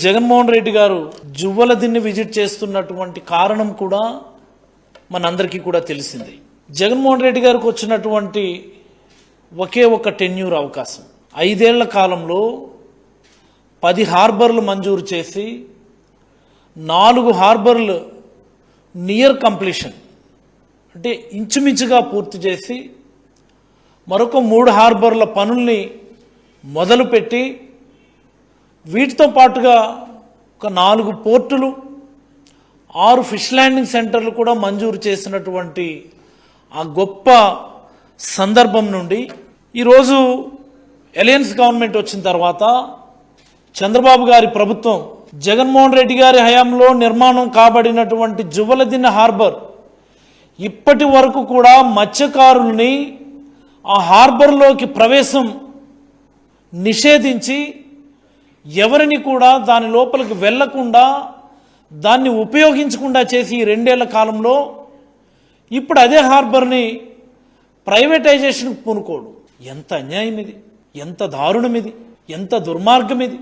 జగన్మోహన్ రెడ్డి గారు జువ్వలదిన్ని విజిట్ చేస్తున్నటువంటి కారణం కూడా మనందరికీ కూడా తెలిసింది. జగన్మోహన్ రెడ్డి గారికి వచ్చినటువంటి ఒకే ఒక టెన్యూర్ అవకాశం, 5 ఏళ్ల కాలంలో 10 హార్బర్లు మంజూరు చేసి 4 హార్బర్లు నియర్ కంప్లీషన్ అంటే ఇంచుమించుగా పూర్తి చేసి మరొక 3 హార్బర్ల పనుల్ని మొదలుపెట్టి వీటితో పాటుగా ఒక 4 పోర్టులు 6 ఫిష్ ల్యాండింగ్ సెంటర్లు కూడా మంజూరు చేసినటువంటి ఆ గొప్ప సందర్భం నుండి ఈరోజు అలయన్స్ గవర్నమెంట్ వచ్చిన తర్వాత చంద్రబాబు గారి ప్రభుత్వం జగన్మోహన్ రెడ్డి గారి హయాంలో నిర్మాణం కాబడినటువంటి జువ్వలదిన్నె హార్బర్ ఇప్పటి వరకు కూడా మత్స్యకారుల్ని ఆ హార్బర్లోకి ప్రవేశం నిషేధించి ఎవరిని కూడా దాని లోపలికి వెళ్లకుండా దాన్ని ఉపయోగించకుండా చేసి ఈ 2 ఏళ్ల కాలంలో ఇప్పుడు అదే హార్బర్ని ప్రైవేటైజేషన్కి పూనుకోడు. ఎంత అన్యాయం ఇది, ఎంత దారుణం ఇది, ఎంత దుర్మార్గం ఇది.